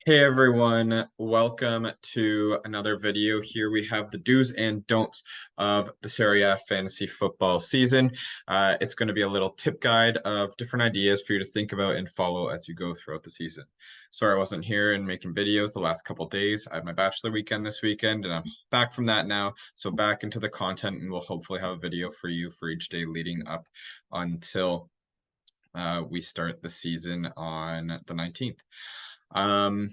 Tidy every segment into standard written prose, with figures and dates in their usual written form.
Hey everyone, welcome to another video. Here we have the do's and don'ts of the Serie A Fantasy football season. It's going to be a little tip guide of different ideas for you to think about and follow as you go throughout the season. Sorry I wasn't here and making videos the last couple days. I had my bachelor weekend this weekend and I'm back from that now. So back into the content, and we'll hopefully have a video for you for each day leading up until we start the season on the 19th. Um,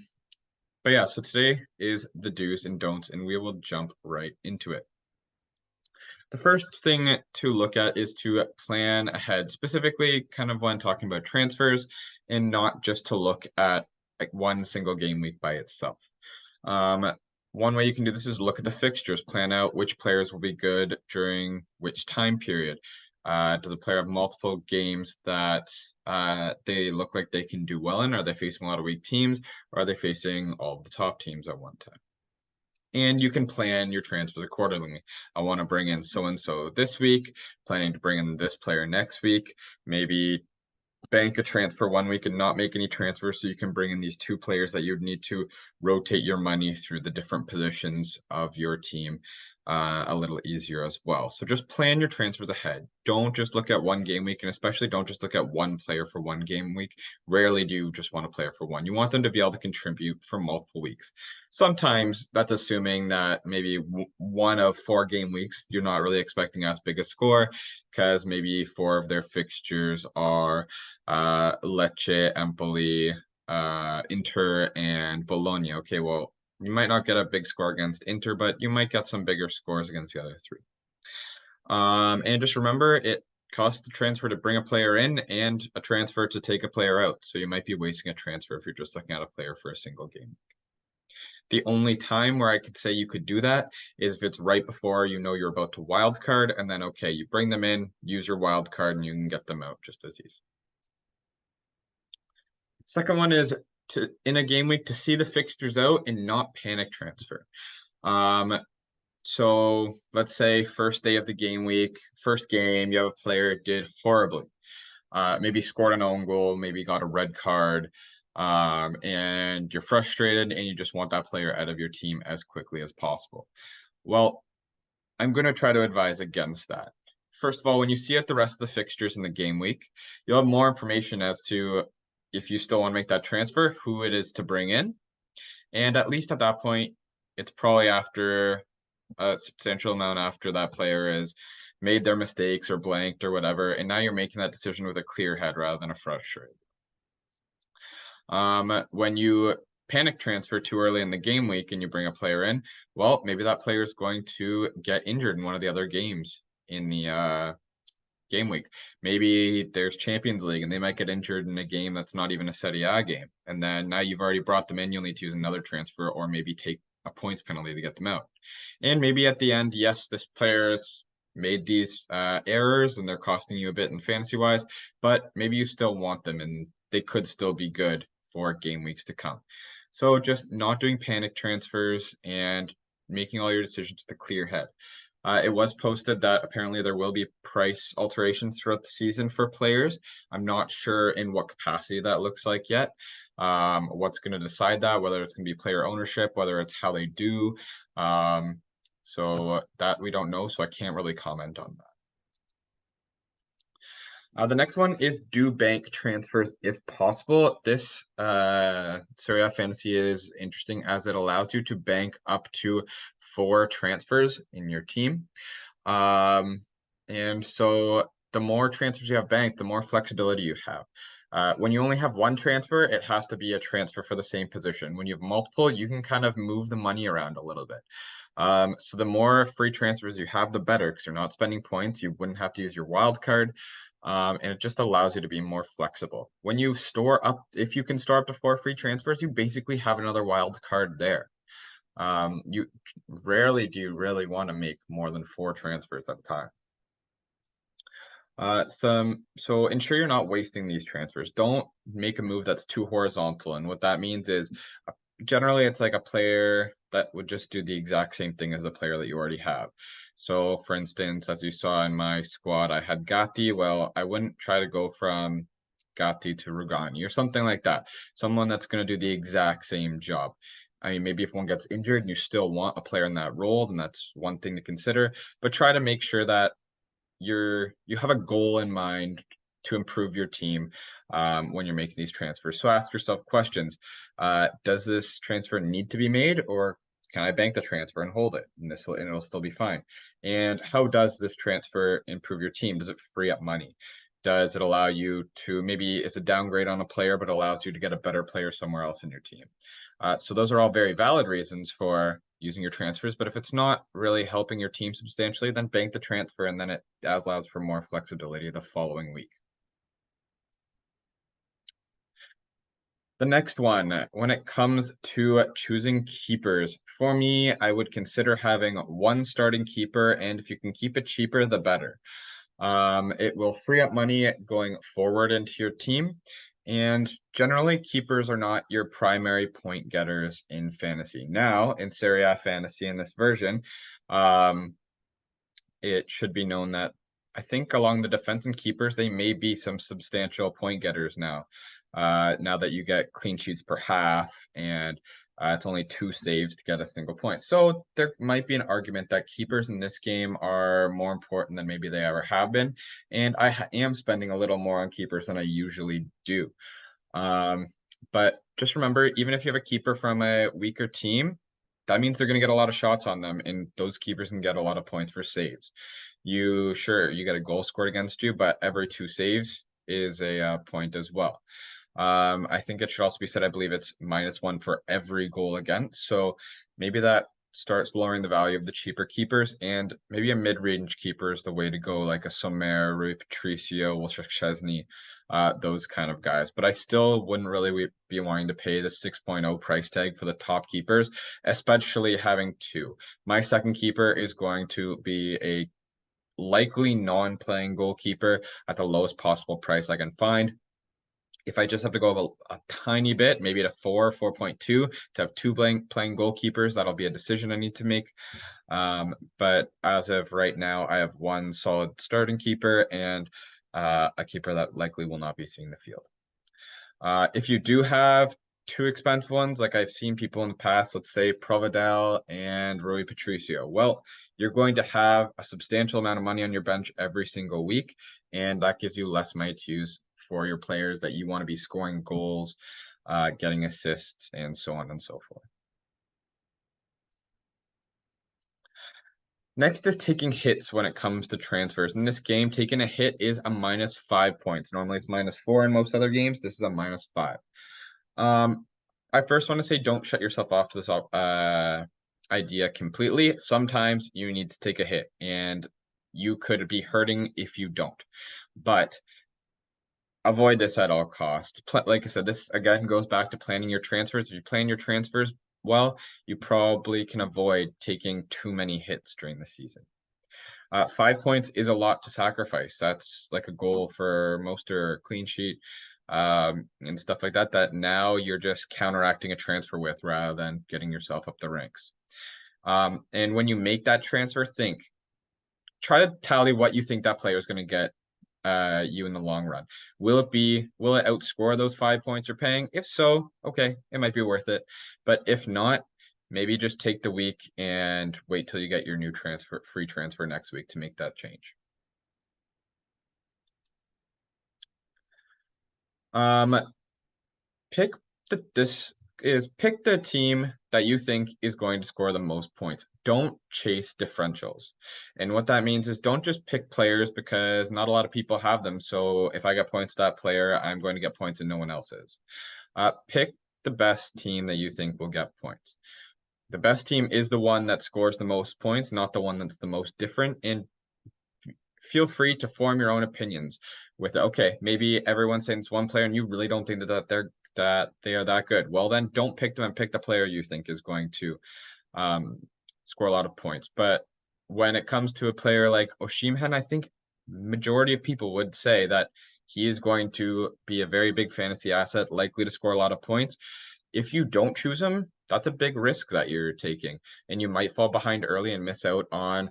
but yeah, so today is the do's and don'ts, and we will jump right into it. The first thing to look at is to plan ahead, specifically kind of when talking about transfers, and not just to look at like one single game week by itself. Um, One way you can do this is look at the fixtures, plan out which players will be good during which time period. Does a player have multiple games that they look like they can do well in? Are they facing a lot of weak teams, or are they facing all the top teams at one time? And you can plan your transfers accordingly. I want to bring in so and so this week, planning to bring in this player next week, maybe bank a transfer one week and not make any transfers so you can bring in these two players that you'd need to rotate your money through the different positions of your team a little easier as well. So just plan your transfers ahead. Don't just look at one game week, and especially don't just look at one player for one game week. Rarely do you just want a player for one. You want them to be able to contribute for multiple weeks. Sometimes that's assuming that maybe one of 4 game weeks, you're not really expecting as big a score because maybe 4 of their fixtures are Lecce, Empoli, Inter, and Bologna. Okay, well, you might not get a big score against Inter, but you might get some bigger scores against the other three. And just remember, it costs a transfer to bring a player in and a transfer to take a player out. So you might be wasting a transfer if you're just looking at a player for a single game. The only time where I could say you could do that is if it's right before you know you're about to wild card, and then okay, you bring them in, use your wild card, and you can get them out just as easy. Second one is to in a game week to see the fixtures out and not panic transfer. Um, so let's say first day of the game week, first game, you have a player did horribly. Maybe scored an own goal, maybe got a red card, and you're frustrated and you just want that player out of your team as quickly as possible. Well, I'm going to try to advise against that. First of all, when you see out the rest of the fixtures in the game week, you'll have more information as to if you still want to make that transfer, who it is to bring in. And at least at that point, it's probably after a substantial amount after that player has made their mistakes or blanked or whatever. And now you're making that decision with a clear head rather than a frustrated. When you panic transfer too early in the game week and you bring a player in, well, maybe that player is going to get injured in one of the other games in the game week. Maybe there's Champions League and they might get injured in a game that's not even a Serie A game. And then now you've already brought them in, you'll need to use another transfer or maybe take a points penalty to get them out. And maybe at the end, yes, this player has made these errors and they're costing you a bit in fantasy wise, but maybe you still want them and they could still be good for game weeks to come. So just not doing panic transfers and making all your decisions with a clear head. It was posted that apparently there will be price alterations throughout the season for players. I'm not sure in what capacity that looks like yet. What's going to decide that, whether it's going to be player ownership, whether it's how they do. So that we don't know, so I can't really comment on that. The next one is do bank transfers if possible. This Serie A Fantasy is interesting as it allows you to bank up to 4 transfers in your team. And so the more transfers you have banked, the more flexibility you have. When you only have one transfer, it has to be a transfer for the same position. When you have multiple, you can kind of move the money around a little bit. So the more free transfers you have, the better because you're not spending points. You wouldn't have to use your wild card. And it just allows you to be more flexible. When you store up, if you can store up to 4 free transfers, you basically have another wild card there. You rarely do you really want to make more than 4 transfers at a time. So ensure you're not wasting these transfers. Don't make a move that's too horizontal. And what that means is generally it's like a player that would just do the exact same thing as the player that you already have. So for instance, as you saw in my squad, I had Gatti. Well, I wouldn't try to go from Gatti to Rugani or something like that. Someone that's going to do the exact same job. I mean, maybe if one gets injured and you still want a player in that role, then that's one thing to consider. But try to make sure that you have a goal in mind to improve your team when you're making these transfers. So ask yourself questions. Does this transfer need to be made, or can I bank the transfer and hold it? And it'll still be fine. And how does this transfer improve your team? Does it free up money? Does it allow you to, maybe it's a downgrade on a player, but allows you to get a better player somewhere else in your team? So those are all very valid reasons for using your transfers. But if it's not really helping your team substantially, then bank the transfer, and then it allows for more flexibility the following week. The next one, when it comes to choosing keepers, for me, I would consider having one starting keeper, and if you can keep it cheaper, the better. It will free up money going forward into your team. And generally, keepers are not your primary point getters in fantasy. Now, in Serie A Fantasy, in this version, it should be known that I think along the defense and keepers, they may be some substantial point getters now. Now that you get clean sheets per half, and it's only 2 saves to get a single point. So there might be an argument that keepers in this game are more important than maybe they ever have been. And I am spending a little more on keepers than I usually do. But just remember, even if you have a keeper from a weaker team, that means they're going to get a lot of shots on them, and those keepers can get a lot of points for saves. You get a goal scored against you, but every 2 saves is a point as well. I think it should also be said, I believe it's -1 for every goal against. So maybe that starts lowering the value of the cheaper keepers, and maybe a mid-range keeper is the way to go, like a Sommer, Rui Patricio, Wilshire Chesney, those kind of guys. But I still wouldn't really be wanting to pay the 6.0 price tag for the top keepers, especially having 2. My second keeper is going to be a likely non-playing goalkeeper at the lowest possible price I can find. If I just have to go a tiny bit, maybe to 4.2 to have 2 playing goalkeepers, that'll be a decision I need to make. But as of right now, I have 1 solid starting keeper and a keeper that likely will not be seeing the field. If you do have 2 expensive ones, like I've seen people in the past, let's say Provedel and Rui Patricio, well, you're going to have a substantial amount of money on your bench every single week, and that gives you less money to use for your players that you want to be scoring goals, getting assists, and so on and so forth. Next is taking hits when it comes to transfers. In this game, taking a hit is a -5 points. Normally it's -4 in most other games. This is a -5. I first want to say don't shut yourself off to this idea completely. Sometimes you need to take a hit, and you could be hurting if you don't. But avoid this at all costs. Like I said, this again goes back to planning your transfers. If you plan your transfers well, you probably can avoid taking too many hits during the season. 5 points is a lot to sacrifice. That's like a goal for most or clean sheet and stuff like that, that now you're just counteracting a transfer with rather than getting yourself up the ranks. And when you make that transfer, try to tally what you think that player is going to get you in the long run. Will it outscore those 5 points you're paying? If so, okay, it might be worth it. But if not, maybe just take the week and wait till you get your new free transfer next week to make that change. Pick the team that you think is going to score the most points. Don't chase differentials. And what that means is don't just pick players because not a lot of people have them. So if I get points to that player, I'm going to get points and no one else is. Pick the best team that you think will get points. The best team is the one that scores the most points, not the one that's the most different. And feel free to form your own opinions with, okay, maybe everyone's saying it's one player and you really don't think that they are that good. Well, then don't pick them and pick the player you think is going to score a lot of points. But when it comes to a player like Osimhen, I think majority of people would say that he is going to be a very big fantasy asset, likely to score a lot of points. If you don't choose him, that's a big risk that you're taking, and you might fall behind early and miss out on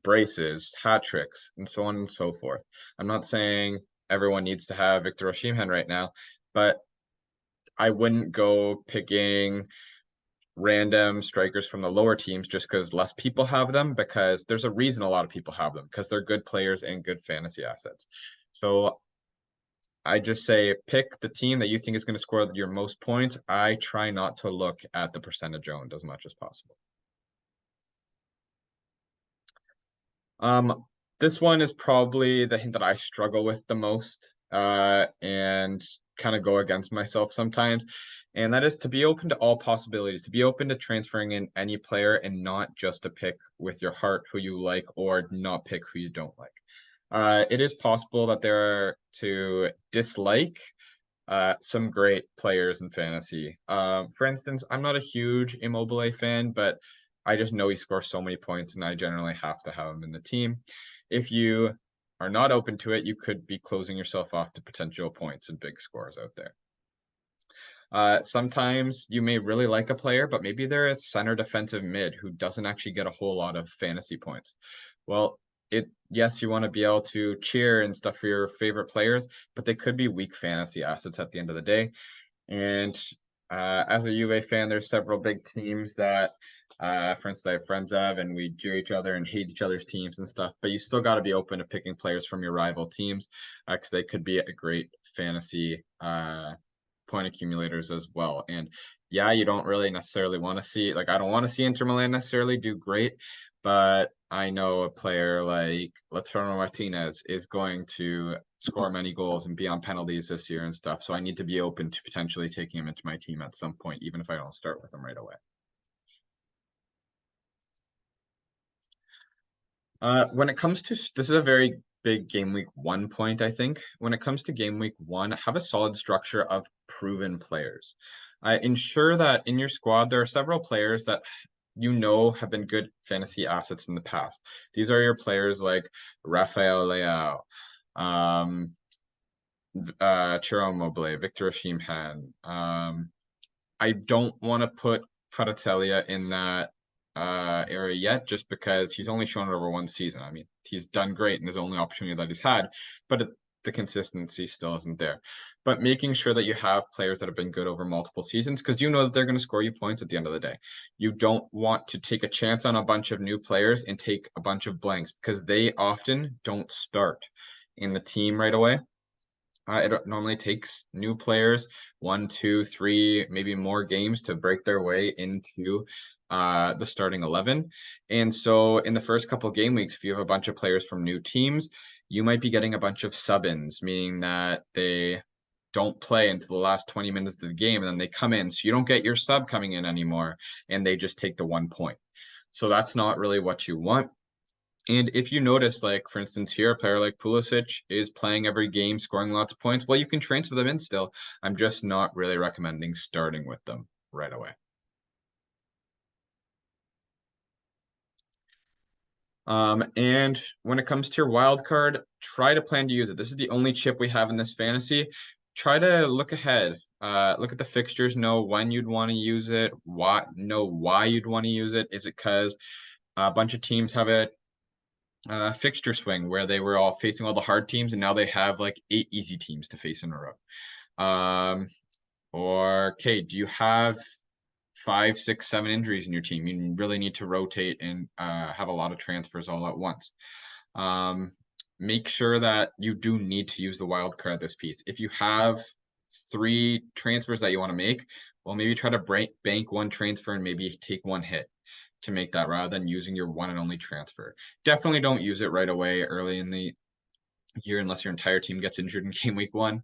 braces, hat tricks, and so on and so forth. I'm not saying everyone needs to have Victor Osimhen right now, but I wouldn't go picking random strikers from the lower teams just because less people have them, because there's a reason a lot of people have them, because they're good players and good fantasy assets. So I just say pick the team that you think is going to score your most points. I try not to look at the percentage owned as much as possible. This one is probably the hint that I struggle with the most, and kind of go against myself sometimes. And that is to be open to all possibilities, to be open to transferring in any player and not just to pick with your heart who you like or not pick who you don't like. It is possible that there are to dislike some great players in fantasy. For instance, I'm not a huge Immobile fan, but I just know he scores so many points, and I generally have to have him in the team. If you are not open to it, you could be closing yourself off to potential points and big scores out there. Sometimes you may really like a player, but maybe they're a center defensive mid who doesn't actually get a whole lot of fantasy points. Well, yes, you want to be able to cheer and stuff for your favorite players, but they could be weak fantasy assets at the end of the day. And as a UA fan, there's several big teams that, for instance, I have friends of, and we cheer each other and hate each other's teams and stuff. But you still got to be open to picking players from your rival teams, because they could be a great fantasy point accumulators as well. And yeah, you don't really necessarily want to see, like, I don't want to see Inter Milan necessarily do great, but I know a player like Lautaro Martinez is going to score many goals and be on penalties this year and stuff. So I need to be open to potentially taking him into my team at some point, even if I don't start with him right away. When it comes to, this is a very big game week 1 point, I think. When it comes to game week 1, have a solid structure of proven players. Ensure that in your squad there are several players that you know have been good fantasy assets in the past. These are your players like Rafael Leao, Chiro Immobile, Victor Osimhen. I don't want to put Kvaratskhelia in that area yet, just because he's only shown it over 1 season. I mean, he's done great in his only opportunity that he's had, but the consistency still isn't there. But making sure that you have players that have been good over multiple seasons, because you know that they're going to score you points at the end of the day. You don't want to take a chance on a bunch of new players and take a bunch of blanks, because they often don't start in the team right away. It normally takes new players 1, 2, 3, maybe more games to break their way into the starting 11. And so in the first couple game weeks, if you have a bunch of players from new teams, you might be getting a bunch of sub-ins, meaning that they don't play until the last 20 minutes of the game, and then they come in. So you don't get your sub coming in anymore, and they just take the 1 point. So that's not really what you want. And if you notice, like, for instance, here, a player like Pulisic is playing every game, scoring lots of points, well, you can transfer them in still. I'm just not really recommending starting with them right away. And when it comes to your wild card, try to plan to use it. This is the only chip we have in this fantasy. Try to look ahead. Look at the fixtures, know when you'd want to use it, know why you'd want to use it. Is it because a bunch of teams have a fixture swing where they were all facing all the hard teams, and now they have like 8 easy teams to face in a row? Or okay, do you have 5, 6, 7 injuries in your team? You really need to rotate and have a lot of transfers all at once. Make sure that you do need to use the wild card this piece. If you have 3 transfers that you want to make, well, maybe try to bank 1 transfer and maybe take 1 hit to make that, rather than using your one and only transfer. Definitely don't use it right away early in the year unless your entire team gets injured in game week 1,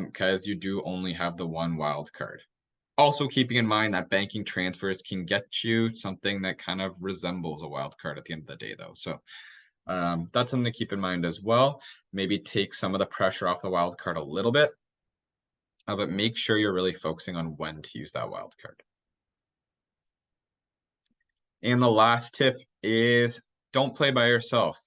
because you do only have the 1 wild card. Also keeping in mind that banking transfers can get you something that kind of resembles a wild card at the end of the day, though. So that's something to keep in mind as well. Maybe take some of the pressure off the wild card a little bit, but make sure you're really focusing on when to use that wild card. And the last tip is don't play by yourself.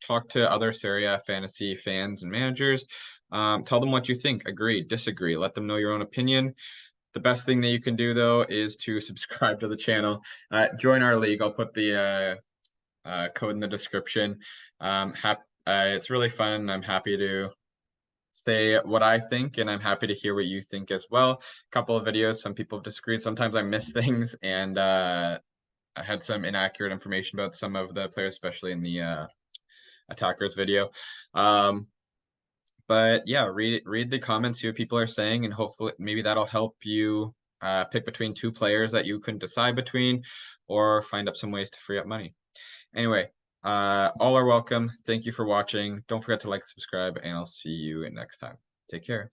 Talk to other Serie A Fantasy fans and managers. Tell them what you think. Agree, disagree. Let them know your own opinion. The best thing that you can do, though, is to subscribe to the channel. Join our league. I'll put the code in the description. It's really fun. I'm happy to say what I think, and I'm happy to hear what you think as well. A couple of videos, some people have disagreed. Sometimes I miss things, and I had some inaccurate information about some of the players, especially in the attackers video. Um, but yeah, read the comments, see what people are saying, and hopefully maybe that'll help you pick between two players that you couldn't decide between, or find up some ways to free up money. Anyway, all are welcome. Thank you for watching. Don't forget to like, subscribe, and I'll see you next time. Take care.